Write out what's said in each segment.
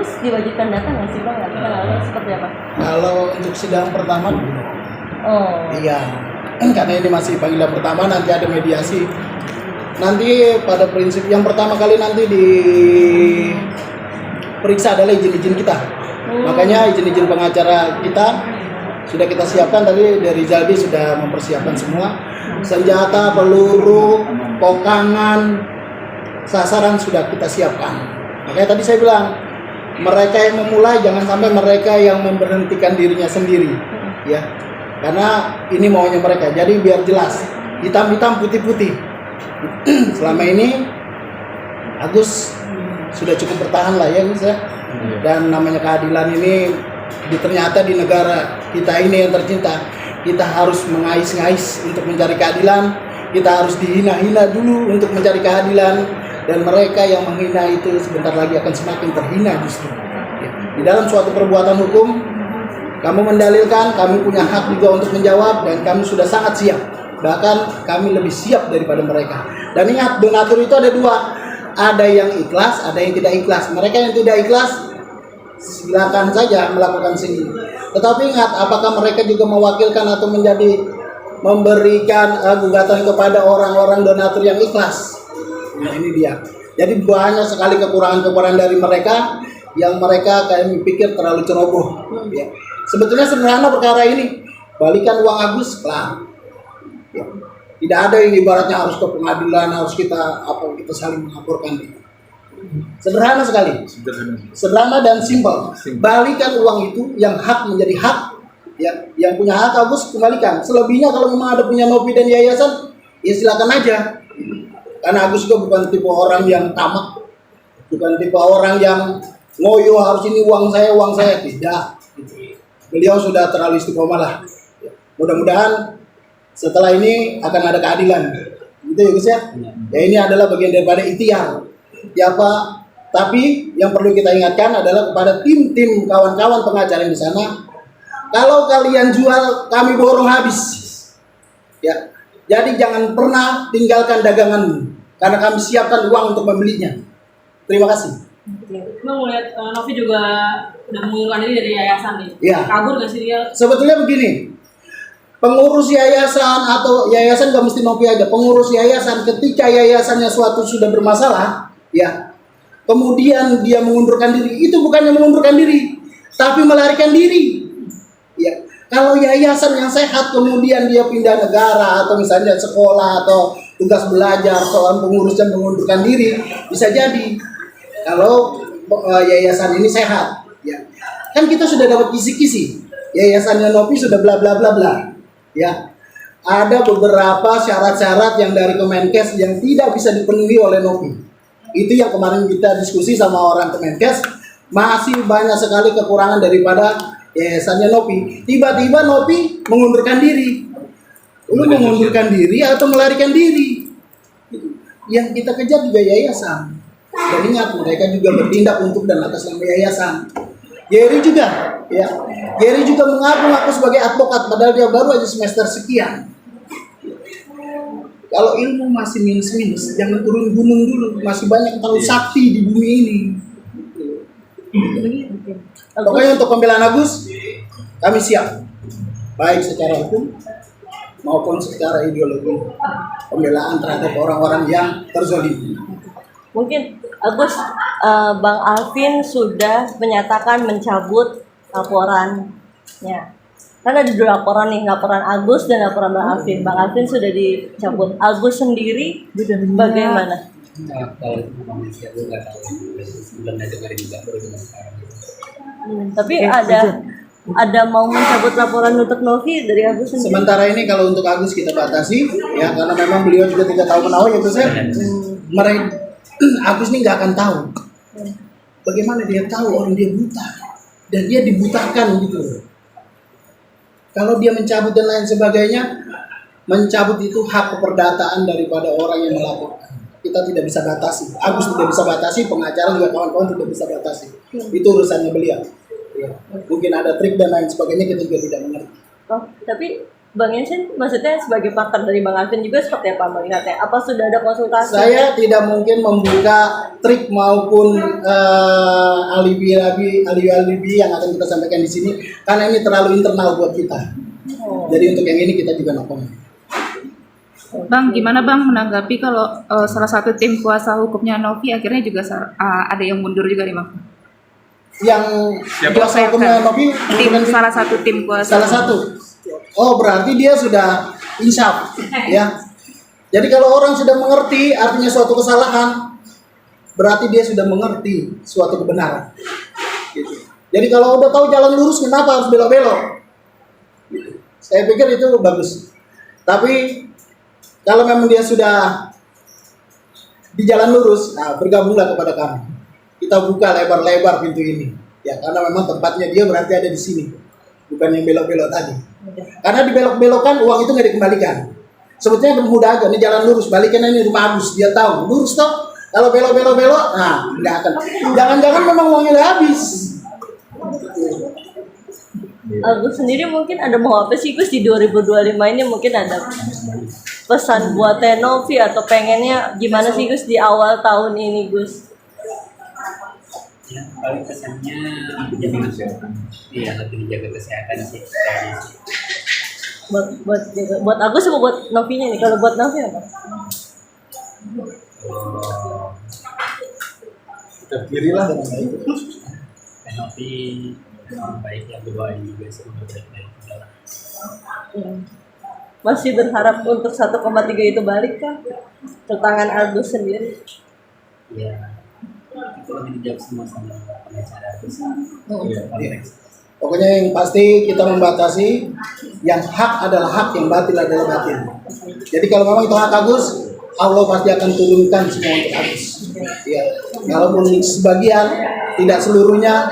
Agus diwajibkan datang nggak sih Bang? Atau seperti apa? Kalau untuk sidang pertama, iya, karena ini masih panggilan pertama, nanti ada mediasi. Nanti pada prinsip yang pertama kali nanti diperiksa adalah izin-izin kita. Makanya izin-izin pengacara kita sudah kita siapkan, tadi dari Jalbi sudah mempersiapkan semua. Senjata, peluru, pokangan, sasaran sudah kita siapkan. Makanya tadi saya bilang, mereka yang memulai jangan sampai mereka yang memberhentikan dirinya sendiri, ya. Karena ini maunya mereka. Jadi biar jelas, hitam-hitam, putih-putih. Selama ini Agus sudah cukup bertahan lah ya Gus ya. Dan namanya keadilan ini ternyata di negara kita ini yang tercinta, kita harus mengais-ngais untuk mencari keadilan. Kita harus dihina-hina dulu untuk mencari keadilan. Dan mereka yang menghina itu sebentar lagi akan semakin terhina justru. Di dalam suatu perbuatan hukum, kamu mendalilkan, kami punya hak juga untuk menjawab, dan kami sudah sangat siap. Bahkan kami lebih siap daripada mereka. Dan ingat, donatur itu ada dua. Ada yang ikhlas, ada yang tidak ikhlas. Mereka yang tidak ikhlas, silakan saja melakukan sendiri. Tetapi ingat, apakah mereka juga mewakilkan atau memberikan gugatan kepada orang-orang donatur yang ikhlas? Nah ini dia. Jadi banyak sekali kekurangan-kekurangan dari mereka yang mereka kami pikir terlalu ceroboh. Ya. Sebetulnya sederhana perkara ini. Balikan uang Agus, kelar. Ya. Tidak ada yang ibaratnya harus ke pengadilan, harus kita saling melaporkan. Sederhana sekali. Sederhana dan simpel. Balikan uang itu yang hak menjadi hak. Ya, yang punya hak Agus kembalikan. Selebihnya kalau memang ada punya Novi dan yayasan, ya silakan aja. Karena Agus juga bukan tipe orang yang tamak, bukan tipe orang yang ngoyo harus ini uang saya, tidak. Beliau sudah terlalu istiqomah lah. Mudah-mudahan setelah ini akan ada keadilan, gitu ya Gus ya. Ya ini adalah bagian daripada ikhtiar. Ya Pak. Tapi yang perlu kita ingatkan adalah kepada tim-tim kawan-kawan pengacara di sana, kalau kalian jual, kami borong habis. Ya. Jadi jangan pernah tinggalkan daganganmu, karena kami siapkan uang untuk membelinya. Terima kasih. Bang melihat Novi juga udah mengundurkan diri dari yayasan nih. Ya. Kabur gak sih dia? Sebetulnya begini, pengurus yayasan atau yayasan gak mesti Novi aja. Pengurus yayasan ketika yayasannya suatu sudah bermasalah, ya, kemudian dia mengundurkan diri, itu bukannya mengundurkan diri, tapi melarikan diri. Ya. Kalau yayasan yang sehat kemudian dia pindah negara atau misalnya sekolah atau tugas belajar, seorang pengurus yang mengundurkan diri, bisa jadi. Kalau yayasan ini sehat, ya. Kan kita sudah dapat kisi-kisi. Yayasannya Novi sudah bla bla bla bla. Ya. Ada beberapa syarat-syarat yang dari Kemenkes yang tidak bisa dipenuhi oleh Novi. Itu yang kemarin kita diskusi sama orang Kemenkes, masih banyak sekali kekurangan daripada yayasannya Novi. Tiba-tiba Novi mengundurkan diri. Lu mengundurkan diri atau melarikan diri? Yang kita kejar juga yayasan. Dan ingat, mereka juga bertindak untuk dan atas nama yayasan. Gary juga, ya. Gary juga mengaku sebagai advokat, padahal dia baru aja semester sekian. Kalau ilmu masih minus-minus, jangan turun gunung dulu. Masih banyak tahu sakti di bumi ini. Pokoknya untuk pembelaan Agus, kami siap, baik secara hukum maupun secara ideologi, pembelaan terhadap orang-orang yang terzolimi. Mungkin Agus, Bang Alvin sudah menyatakan mencabut laporannya. Kan ada dua laporan nih, laporan Agus dan laporan Bang Alvin. Bang Alvin sudah dicabut. Agus sendiri bagaimana? Kalau memang saya nggak tahu, belum dengar juga, baru dengar sekarang. Tapi ada mau mencabut laporan untuk Novi dari Agus sendiri? Sementara ini kalau untuk Agus kita batasi, ya karena memang beliau juga tidak tahu menahu ya Gus. Mereka Agus ini nggak akan tahu. Bagaimana dia tahu orang dia buta dan dia dibutakan gitu. Kalau dia mencabut dan lain sebagainya, mencabut itu hak keperdataan daripada orang yang melaporkan. Kita tidak bisa batasi. Agus tidak bisa batasi, pengacara juga kawan-kawan tidak bisa batasi. Itu urusannya beliau. Ya. Mungkin ada trik dan lain sebagainya, kita juga tidak mengerti. Oh, tapi Bang Yansen maksudnya sebagai pakar dari Bang Alvin juga seperti apa melihatnya? Apa sudah ada konsultasi? Saya tidak mungkin membuka trik maupun alibi yang akan kita sampaikan di sini karena ini terlalu internal buat kita. Oh. Jadi untuk yang ini kita juga no comment. Bang, gimana Bang menanggapi kalau salah satu tim kuasa hukumnya Novi akhirnya juga ada yang mundur juga nih Bang? Yang kuasa hukumnya Novi Salah satu tim kuasa. salah satu. Oh, berarti dia sudah insaf, ya. Jadi kalau orang sudah mengerti artinya suatu kesalahan, berarti dia sudah mengerti suatu kebenaran. Gitu. Jadi kalau udah tahu jalan lurus, kenapa harus belok-belok? Saya pikir itu bagus. Tapi kalau memang dia sudah di jalan lurus, nah bergabunglah kepada kami. Kita buka lebar-lebar pintu ini. Ya, karena memang tempatnya dia berarti ada di sini. Bukan yang belok-belok tadi. Karena dibelok-belokkan uang itu nggak dikembalikan. Sebetulnya mudah aja, ini jalan lurus, balikan ini rumah Agus, dia tahu lurus toh. Kalau belok-belok, nah nggak akan. Jangan-jangan memang uangnya udah habis. Agus sendiri mungkin ada mau apa sih Gus di 2025 ini, mungkin ada pesan buat Novi atau pengennya gimana sih Gus di awal tahun ini Gus? Ya, paling kesannya lebih dijaga kesehatan sih. Kayaknya sih. Buat Agus apa buat Novinya nih? Kalau buat Novi apa? Kita pilihlah dengan baik. Tapi baik yang berdoain juga semoga baik-baik. Masih berharap untuk 1,3 itu balik kah? Ke tangan Agus sendiri? Ya, itu lebih dijawab semua sama pengacara terus. Iya. Pokoknya yang pasti kita membatasi yang hak adalah hak, yang batil adalah batil. Jadi kalau memang itu hak Agus, Allah pasti akan turunkan semua untuk Agus. Ya, kalaupun sebagian, tidak seluruhnya,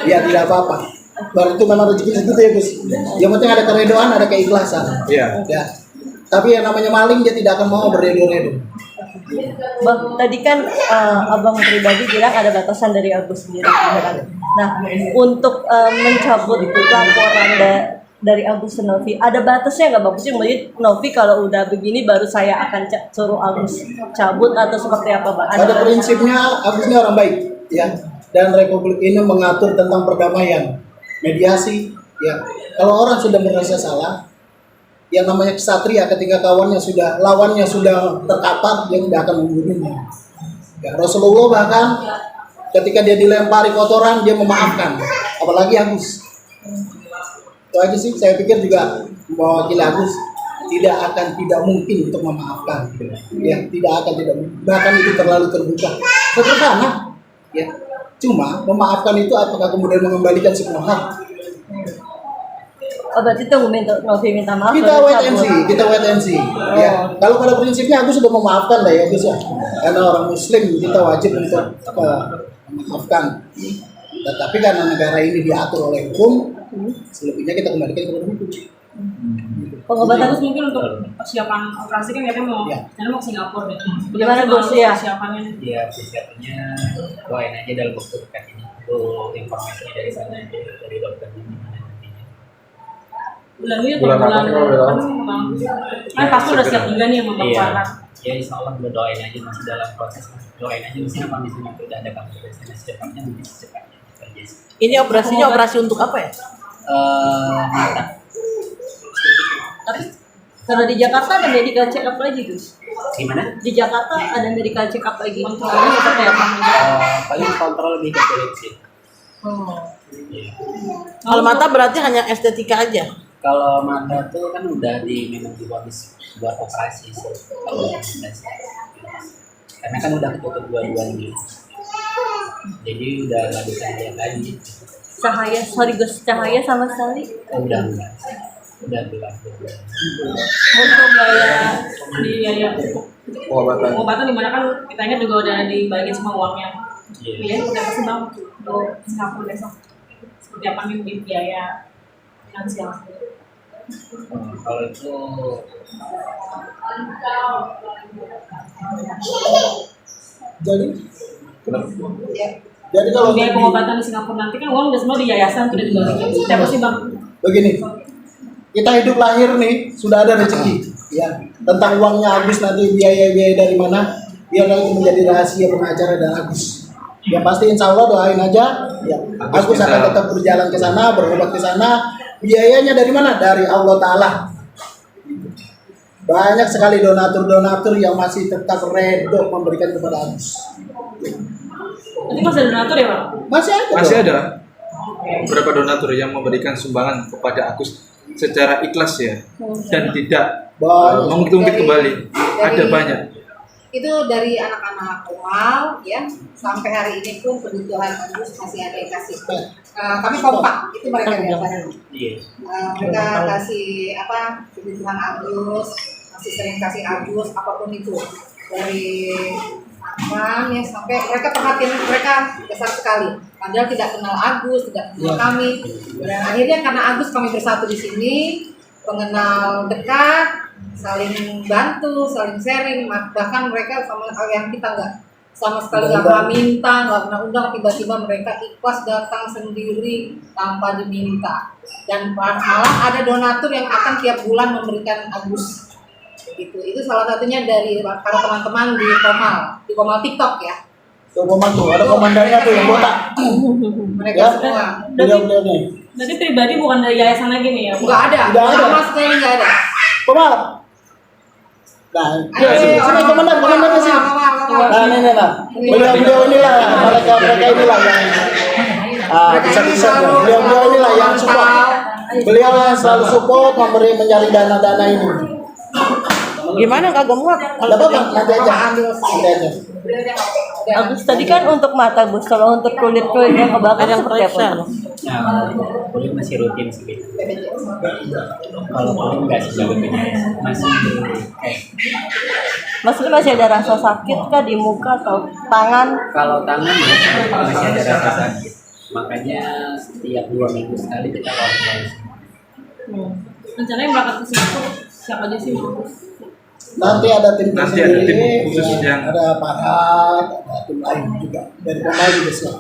ya tidak apa-apa. Baru itu memang rezeki itu ya Gus. Yang penting ada keredoan, ada keikhlasan. Iya. Ya. Tapi yang namanya maling dia tidak akan mau beredo-redo. Bang, tadi kan abang pribadi bilang ada batasan dari Agus sendiri. Nah, untuk mencabut laporan dari Agus ke Novi, ada batasnya nggak Bang? Maksudnya Novi kalau udah begini baru saya akan suruh Agus cabut atau seperti apa Bang? Pada prinsipnya Agus ini orang baik, ya. Dan Republik ini mengatur tentang perdamaian, mediasi, ya. Kalau orang sudah merasa salah, yang namanya kesatria ketika lawannya sudah terkapar, dia tidak akan membunuhnya. Ya, Rasulullah bahkan ketika dia dilempari kotoran dia memaafkan, apalagi Agus. Itu aja sih, saya pikir juga mewakili Agus tidak mungkin untuk memaafkan. Ya, tidak mungkin. Bahkan itu terlalu terbuka. Sederhana, ya. Cuma memaafkan itu apakah kemudian mengembalikan semua hak? Oh, berarti tunggu Novi minta maaf. Kita wait and see. Ya. Kalau pada prinsipnya Agus sudah memaafkan lah ya Gus ya. Karena orang Muslim kita wajib untuk memaafkan. Tetapi karena negara ini diatur oleh hukum, selebihnya kita kembalikan kepada hukum. Pengobatan Terus mungkin untuk persiapan operasi kan katanya mau, Ya. mau ke Singapura deh. Gimana, Bos, ya? Persiapannya. Ya, persiapannya doain aja dalam waktu dekat ini. Itu informasinya dari sana aja, dari dokternya gimana nantinya. Bulan ini Bulan apa sih kalau udah tahu? kan pasti udah siap juga nih sama Bang Iya. Farhan. Ya insya Allah udah doain aja masih dalam proses. Doain aja mestinya kondisinya udah ada kabar dari sana secepatnya mungkin secepatnya. Aja sih. Ini operasinya operasi untuk apa ya? Mata. Tapi kalau di Jakarta ada medical check up lagi Gus. Gimana? Di Jakarta ada medical check up lagi. Kontrolnya seperti apa? Paling kontrol lebih ke kulit sih. Oh. Iya. Kalau mata berarti hanya estetika aja. Kalau mata tuh kan udah memang habis buat operasi sih. Kalau operasi. Karena kan udah ketutup dua-duanya. Jadi udah nggak bisa lihat lagi. Cahaya sama sekali. Udah gelap. Untuk biaya pengobatan dimana kan kita ingat juga udah dibagiin semua uangnya. Iya. Biaya udah pasti Bang untuk Singapura besok. Seperti apa nih biaya finansial? Kalau itu Jadi kalau Biaya pengobatan di Singapura nanti kan uang udah semua di yayasan tuh udah dibagiin. Seperti apa sih Bang? begini, kita hidup lahir nih sudah ada rezeki. Ya, tentang uangnya Agus nanti biaya-biaya dari mana, biarlah itu menjadi rahasia pengacara dan Agus. Yang pasti insya Allah doain aja, ya Agus akan tetap berjalan ke sana, berobat ke sana. Biayanya dari mana? Dari Allah Ta'ala. Banyak sekali donatur-donatur yang masih tetap redo memberikan kepada Agus. Nanti masih ada donatur ya Pak? Masih ada. Masih dong. ada beberapa donatur yang memberikan sumbangan kepada Agus secara ikhlas ya, dan tidak Banyak. mengungkit kembali. Ada banyak. Itu dari anak-anak awal ya sampai hari ini pun kebutuhan Agus masih ada yang kasih. Kami kompak itu mereka ya Pak. Iya. Mereka kasih apa kebutuhan Agus, masih sering kasih Agus apapun itu dari Akman ya sampai mereka perhatian mereka besar sekali. Padahal tidak kenal Agus, tidak kenal kami. Dan akhirnya karena Agus kami bersatu di sini, pengenal dekat, saling bantu, saling sharing. Bahkan mereka sama yang kita nggak sama sekali nggak pernah minta, nggak pernah undang, tiba-tiba mereka ikhlas datang sendiri tanpa diminta. Dan malah ada donatur yang akan tiap bulan memberikan Agus. Gitu. Itu salah satunya dari para teman-teman di Komal TikTok ya. Tuh komando, ada komandannya tuh yang botak. Mereka Ya. semua. Beliau-beliau nih. Berarti pribadi bukan dari yayasan lagi nih ya? Nggak ada, Nggak ada. sama sekali nggak ada. Komal. Nah, Ayo, sini komandannya sini. Nah, ini lah. Beliau inilah mereka inilah yang bisa beliau inilah yang support. Beliau yang selalu support mencari dana-dana ini. Gimana kagak muat? Enggak apa-apa, nanti aja. Nanti aja. Agus tadi kan untuk mata Gus, kalau untuk kulit yang kebakar Ada yang seperti apa? periksa. Gus? Nah, kulit masih rutin sih. Kalau kulit nggak sih masih Maksudnya masih ada rasa sakit kah di muka atau tangan? kalau tangan masih ada rasa sakit. Makanya setiap 2 minggu sekali kita kontrol. Rencananya berangkat ke Singapura siapa aja sih Mas? Nanti ada tim Nanti ada tim tersendiri, khusus ya, yang- ada Farhat, ada tim lain juga dari pemain juga siap.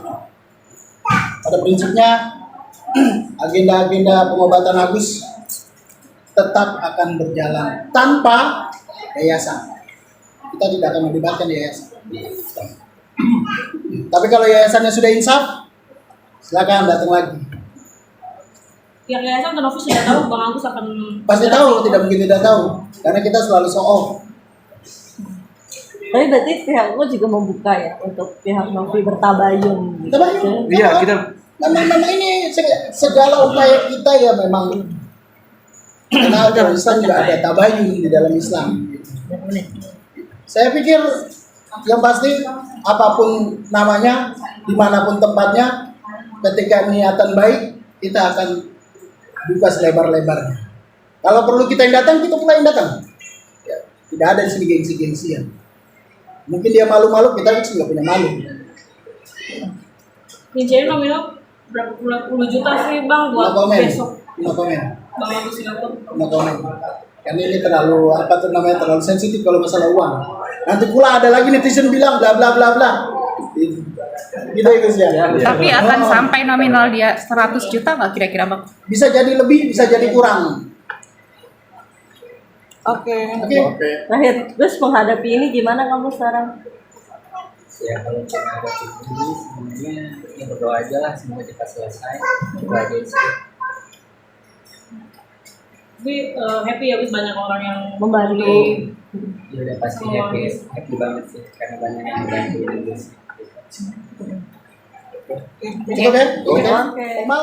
Pada prinsipnya agenda-agenda pengobatan Agus tetap akan berjalan tanpa yayasan. Kita tidak akan melibatkan yayasan. Tapi kalau yayasannya sudah insaf, silakan datang lagi. Pihak yayasan atau Novi sudah tahu Bang Agus akan Pasti tahu, tidak mungkin tidak tahu, karena kita selalu show off. Tapi berarti pihak lu juga membuka ya untuk pihak Novi bertabayun. Kita banyak. Iya, kita Memang ini segala upaya kita ya memang, karena dalam Islam juga ada tabayun di dalam Islam. Saya pikir yang pasti apapun namanya, dimanapun tempatnya, ketika niatan baik kita akan buka selebar-lebarnya. Kalau perlu kita yang datang, kita pula yang datang. Ya, tidak ada di sini gengsi-gengsian. Mungkin dia malu-malu, kita juga nggak punya malu. rinciannya nominal berapa puluh juta sih Bang No buat comment. besok No comment. Bang Agus Singapura? No comment. Karena ini terlalu terlalu sensitif kalau masalah uang. Nanti pula ada lagi netizen bilang bla bla bla bla. Gitu ya guys ya. Tapi akan sampai nominal dia 100 juta nggak kira-kira Bang? Bisa jadi lebih, bisa jadi kurang. Oke. Oke. Terakhir, terus menghadapi ini gimana kamu sekarang? Ya kalau kita ada ini sebenarnya ya berdoa aja lah semoga cepat selesai. Itu aja sih. Tapi happy ya Gus, banyak orang yang Membantu. Ya udah pasti happy banget sih karena banyak yang bantu Indonesia. Cukup ya? Oke. Oke. Formal.